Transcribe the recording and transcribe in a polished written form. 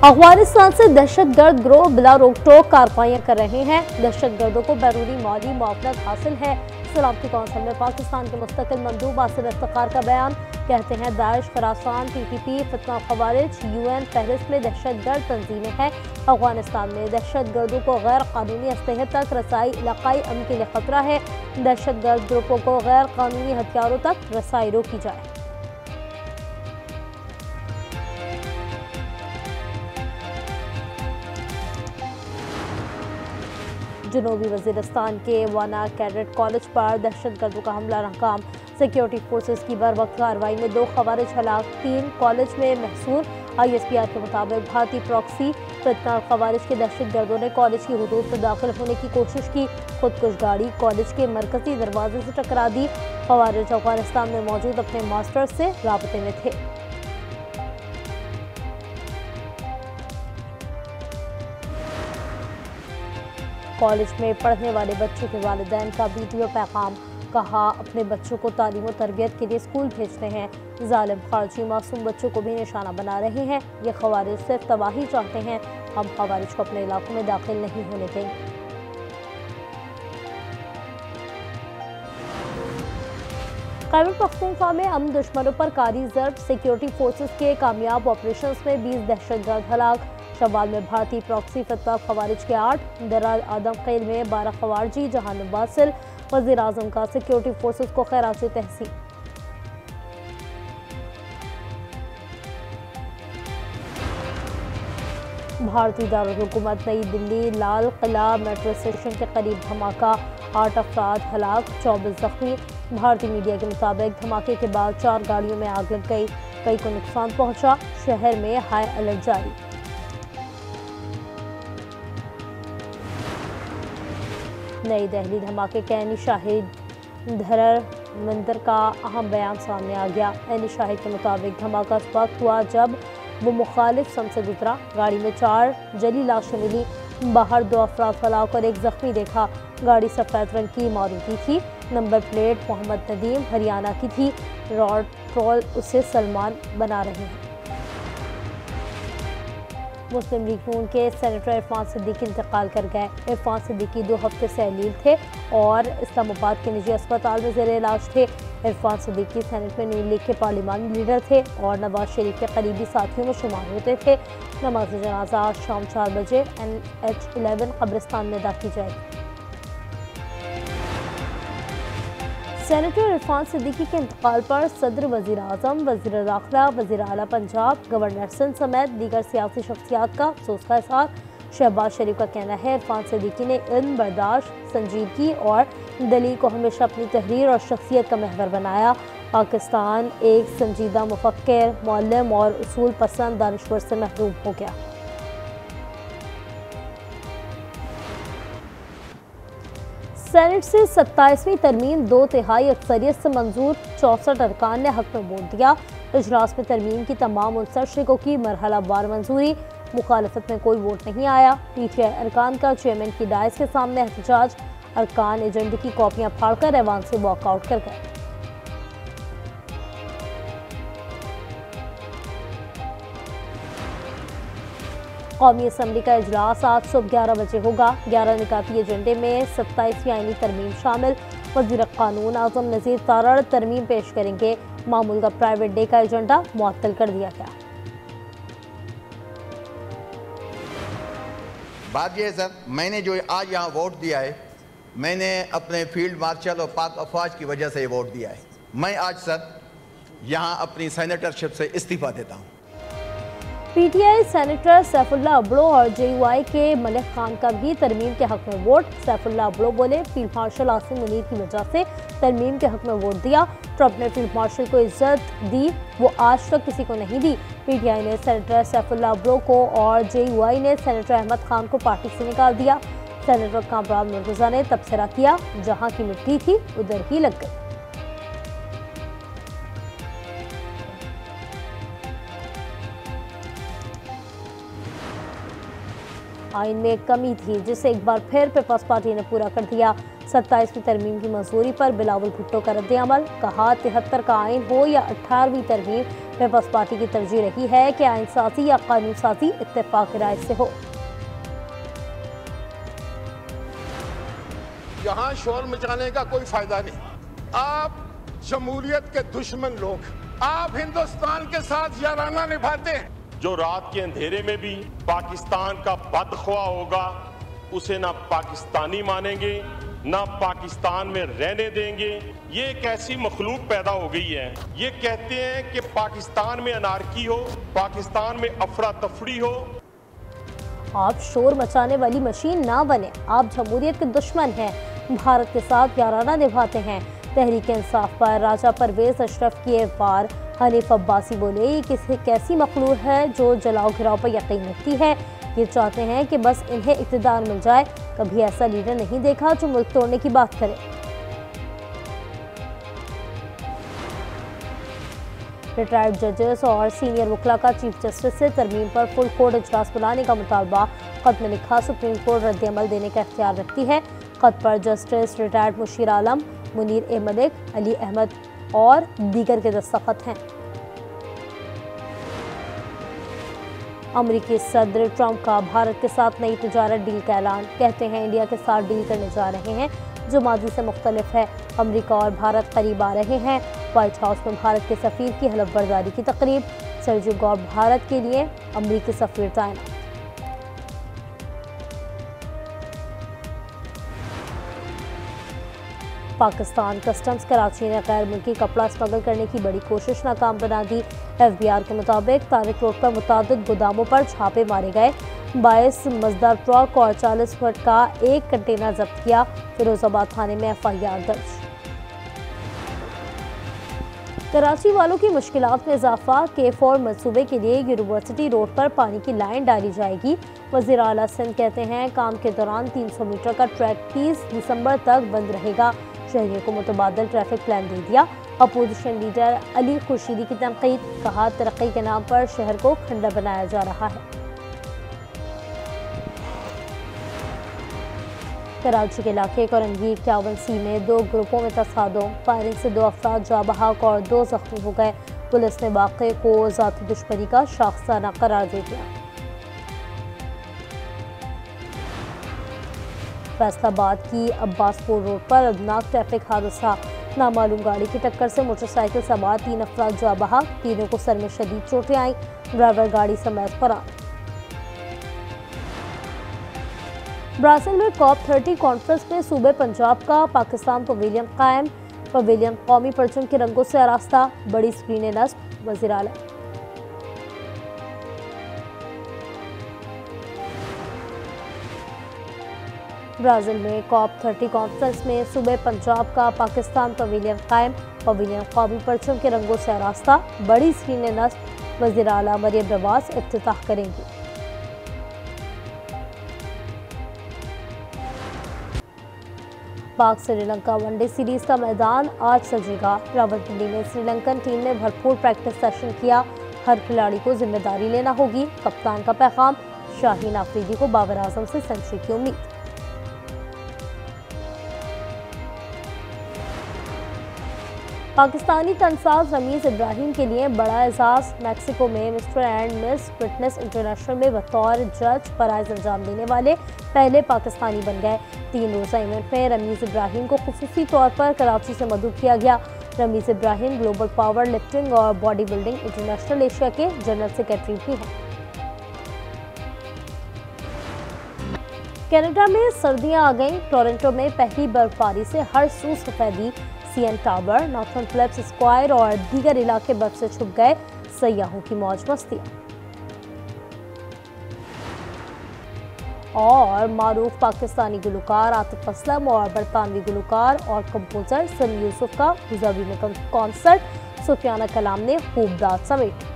अफगानिस्तान से दहशतगर्द गिरोह बिला रोक टोक कार्रवाइयां कर रहे हैं। दहशतगर्दों को बैरूनी माली मुआवनत हासिल है। सलामती कौंसिल में पाकिस्तान के मुस्तकिल मंदूब आसिफ इफ्तिखार का बयान। कहते हैं दाइश, खरासान, PTP, फितना खवारिज UN फहरिस्त में दहशतगर्द तंजीमें हैं। अफगानिस्तान में दहशतगर्दों को गैर कानूनी असलहे तक रसाई इलाकाई अमन के लिए खतरा है। दहशतगर्द ग्रुपों को गैर कानूनी हथियारों तक रसाई रोकी जाए। जनूबी वजीरिस्तान के वाना कैडेट कॉलेज पर दहशतगर्दों का हमला नाकाम। सिक्योरिटी फोर्सेस की बर वक्त कार्रवाई में 2 खवारिज हलाक, 3 कॉलेज में महसूर। ISPR के मुताबिक भारतीय प्रॉक्सी फितना खवारिज के दहशतगर्दों ने कॉलेज की हदूद पर दाखिल होने की कोशिश की। खुदकुश गाड़ी कॉलेज के मरकजी दरवाजे से टकरा दी। खवारिज अफगानिस्तान में मौजूद अपने मास्टर्स से राबते में थे। कॉलेज में पढ़ने वाले बच्चों के वालिदैन का वीडियो पैगाम। कहा, अपने बच्चों को तालीम और तरबियत के लिए स्कूल भेजते हैं। जालिम खारजी मासूम बच्चों को भी निशाना बना रहे हैं। ये खवारिज सिर्फ तबाही चाहते हैं। हम खवारिज को अपने इलाकों में दाखिल नहीं होने देंगे। खैबर पख्तूनख्वा में अमन दुश्मनों पर कारी जर्ब। सिक्योरिटी फोर्सेस के कामयाब ऑपरेशंस में 20 दहशतगर्द हलाक। शवाल में भारतीय प्रॉक्सी फितना खवारिज के 8, दराल आदम खेल में 12 खवारजी जहान वासिल। वज़ीर आज़म का सिक्योरिटी फोर्सेस को खैरात तहसीन। भारतीय दारुल हुकूमत नई दिल्ली लाल किला मेट्रो स्टेशन के करीब धमाका। 8 अफराद हलाक, 24 जख्मी। भारतीय मीडिया के मुताबिक धमाके के बाद 4 गाड़ियों में आग लग गई, कई को नुकसान पहुंचा। शहर में हाई अलर्ट जारी। नई दिल्ली धमाके के ऐनी शाहिद धरर मंदिर का अहम बयान सामने आ गया। ऐनी शाहिद के मुताबिक धमाका उस वक्त हुआ जब वो मुखालिफ सम से गुजरा। गाड़ी में 4 जली लाशें मिली। बाहर 2 अफराद हलाक और 1 जख्मी देखा। गाड़ी सफ़ेद रंग की मारुति थी। नंबर प्लेट मोहम्मद नदीम हरियाणा की थी। रॉड ट्रोल उसे सलमान बना रहे हैं। मुस्लिम लीग नून के सेनेटर इरफान सिद्दीकी इंतकाल कर गए। इरफान सिद्दीकी 2 हफ्ते से अलील थे और इस्लामाबाद के निजी अस्पताल में ज़ेर इलाज थे। इरफान सिद्दीकी सेनेट में नून लीग के पार्लिमानी लीडर थे और नवाज शरीफ के करीबी साथियों में शुमार होते थे। नमाज जनाजा आज शाम 4 बजे NH11 कब्रिस्तान में अदा की जाएगी। सेनेटर इरफान सिद्दीकी के इंतकाल पर सदर, वज़ीर आज़म, वज़ीर दाखिला, वज़ीर आला पंजाब, गवर्नर सिंध समेत दीगर सियासी शख्सियात का अफसोस का इज़हार। शहबाज शरीफ का कहना है, इरफान सिद्दीकी ने इल्म, बर्दाश्त, संजीदगी और दलील को हमेशा अपनी तहरीर और शख्सियत का महवर बनाया। पाकिस्तान एक संजीदा मुफक्किर, मौल्लम और उसूल पसंद दानिश्वर से महरूम हो गया। सेनेट से 27वीं तरमीम 2/3 अक्सरियत से मंजूर। 64 अरकान ने हक में वोट दिया। इजलास में तरमीम की तमाम 59 शिकों की मरहलावार मंजूरी। मुखालफत में कोई वोट नहीं आया। PTI अरकान का चेयरमैन की डायस के सामने एहतजाज। अरकान एजेंडे की कॉपियां फाड़कर ऐवान से वॉकआउट कर गए। कौमी असम्बली का इजलास आज सुबह 11 बजे होगा। 11 निकाती एजेंडे में 27वीं आईनी तरमीम शामिल। वज़ीर कानून आज़म नज़ीर तारड़ तरमीम पेश करेंगे। मामूल का प्राइवेट डे का एजेंडा मुअत्तल कर दिया गया। बात यह है सर, मैंने जो आज यहाँ वोट दिया है, मैंने अपने फील्ड मार्शल और पाक अफवाज की वजह से ये वोट दिया है। मैं आज सर यहाँ अपनी सेनेटरशिप से इस्तीफा देता हूँ। PTI सेनेटर सैफुल्लाह अबड़ो और JUI के मलिक खान का भी तरमीम के हक में वोट। सैफुल्लाह अबड़ो बोले, फील्ड मार्शल आसिम मुनीर की वजह से तरमीम के हक में वोट दिया। ट्रंप ने फील्ड मार्शल को इज्जत दी, वो आज तक किसी को नहीं दी। PTI ने सेनेटर सैफुल्लाह अबड़ो को और JUI ने सेनेटर अहमद खान को पार्टी से निकाल दिया। सेनेटर कामरान मुर्तज़ा ने तबसरा किया, जहाँ की मिट्टी थी उधर ही लग गई। आइन में कमी थी जिसे एक बार फिर पीपल्स पार्टी ने पूरा कर दिया। 27वीं तरमीम की मंजूरी पर बिलावल भुट्टो का रद्द-ए-अमल। कहा 73 का आइन हो या 18वीं तरमीम, पीपल्स पार्टी की तरजीह रही है कि आइन साजी या कानून साजी इत्तेफाक राय से हो। यहाँ शोर मचाने का कोई फायदा नहीं। आप जमहूरियत के दुश्मन लोग, आप हिंदुस्तान के साथ याराना निभाते हैं। जो रात के अंधेरे में भी पाकिस्तान का बदख्वा होगा, उसे ना पाकिस्तानी मानेंगे, ना पाकिस्तान में रहने देंगे। ये एक ऐसी मखलूक पैदा हो गई है, ये कहते हैं कि पाकिस्तान में अनारकी हो, पाकिस्तान में अफरा तफरी हो। आप शोर मचाने वाली मशीन ना बने। आप जमहूरियत के दुश्मन हैं, भारत के साथ याराना निभाते हैं। तहरीक इंसाफ पर राजा परवेज अशरफ की वार। हनीफ अब्बासी बोले, ये किसी कैसी मखलूक है जो जलाओ घिराव पर यकीन रखती है। ये चाहते हैं कि बस इन्हें इक़्तिदार मिल जाए। कभी ऐसा लीडर नहीं देखा जो मुल्क तोड़ने की बात करे। रिटायर्ड जजेस और सीनियर वकला का चीफ जस्टिस से तरमीम पर फुल कोर्ट इजलास बुलाने का मुतालबा। खत में लिखा, सुप्रीम कोर्ट रद्द-ए-अमल देने का इख्तियार रखती है। खत पर जस्टिस रिटायर्ड मुशीर आलम, मुनीर ए मलिक, अली अहमद और दीगर के दस्तखत हैं। अमरीकी सदर ट्रंप का भारत के साथ नई तिजारत डील का ऐलान। कहते हैं इंडिया के साथ डील करने जा रहे हैं जो माजी से मुख्तलिफ है। अमरीका और भारत करीब आ रहे हैं। व्हाइट हाउस में भारत के सफीर की हलफ बर्दारी की तकरीब। सर्जियो गॉब भारत के लिए अमरीकी सफीर तैनात। पाकिस्तान कस्टम्स कराची ने गैर मुल्की कपड़ा स्मगल करने की बड़ी कोशिश नाकाम बना दी। FBI के मुताबिक तारिक रोड पर मुतादिद गोदामों पर छापे मारे गए। 22 मजदार ट्रक और 40 फुट का एक कंटेनर जब्त किया। फिरोजाबाद थाने में FIR दर्ज। कराची वालों की मुश्किलात में इजाफा। K4 मंसूबे के लिए यूनिवर्सिटी रोड पर पानी की लाइन डाली जाएगी। वज़ीर आला सिंध कहते हैं काम के दौरान 300 मीटर का ट्रैक 30 दिसंबर तक बंद रहेगा। शहरियों को मुतबादल ट्रैफिक प्लान दे दिया। अपोजिशन लीडर अली खुर्शीदी की तनकीद। कहा तरक्की के नाम पर शहर को खंडर बनाया जा रहा है। कराची के इलाके कोरंगी 51C में 2 ग्रुपों में तसादुम। फायरिंग से 2 अफराद जाँ बहक और 2 जख्मी हो गए। पुलिस ने वाक़े को ज़ाती दुश्मनी का शाखसाना करार दे दिया। फैसलाबाद की अब्बासपुर रोड पर अदनाक ट्रैफिक हादसा। नामालूम गाड़ी की टक्कर से मोटरसाइकिल सवार 3 अफराद जाँ बहक। तीनों को सर में शदीद चोटें आईं। ड्राइवर गाड़ी समेत फरार। ब्राज़ील में COP30 कॉन्फ्रेंस में सूबे पंजाब का पाकिस्तान पवेलियन कायम। पवेलियन कौमी परचम के रंगों से आरास्ता। बड़ी स्क्रीनें नस्ब। वज़ीर आला। ब्राज़ील में COP30 कॉन्फ्रेंस में सूबे पंजाब का पाकिस्तान पवेलियन कायम। पवेलियन कौमी परचम के रंगों से आरास्ता। बड़ी स्क्रीनें नस्ब। वज़ीर आला मरियम नवाज इफ्तिताह करेंगी। पाक श्रीलंका वनडे सीरीज का मैदान आज सजेगा। रावलपिंडी में श्रीलंकन टीम ने भरपूर प्रैक्टिस सेशन किया। हर खिलाड़ी को जिम्मेदारी लेना होगी। कप्तान का पैगाम। शाहीन आफरीदी को बाबर आजम से सेंचुरी की उम्मीद। पाकिस्तानी तनसाज रमीज इब्राहिम के लिए बड़ा एजाज। मैक्सिको में mister and miss fitness international में बतौर जज फराइज अंजाम देने वाले पहले पाकिस्तानी बन गए। 3 रोज़ा इवेंट में रमीज इब्राहिम को खुसूसी तौर पर कराची से मदऊ किया गया। Rameez Ibrahim global power lifting और बॉडी बिल्डिंग इंटरनेशनल एशिया के जनरल सेक्रेटरी भी हैं। कनाडा में सर्दियां आ गईं। टोरंटो में पहली बर्फबारी से हर सू सफेदी। CN tower, Nathan Phillips Square और दीगर इलाके बर्फ से छुप गए। सयाहों की मौज मस्ती। और मारूफ पाकिस्तानी गुलकार आतिफ असलम और बरतानवी गुलकार और कंपोजर सलीम यूसुफ का अबूधाबी में कॉन्सर्ट। सुफियाना कलाम ने खूब दाद समेटी।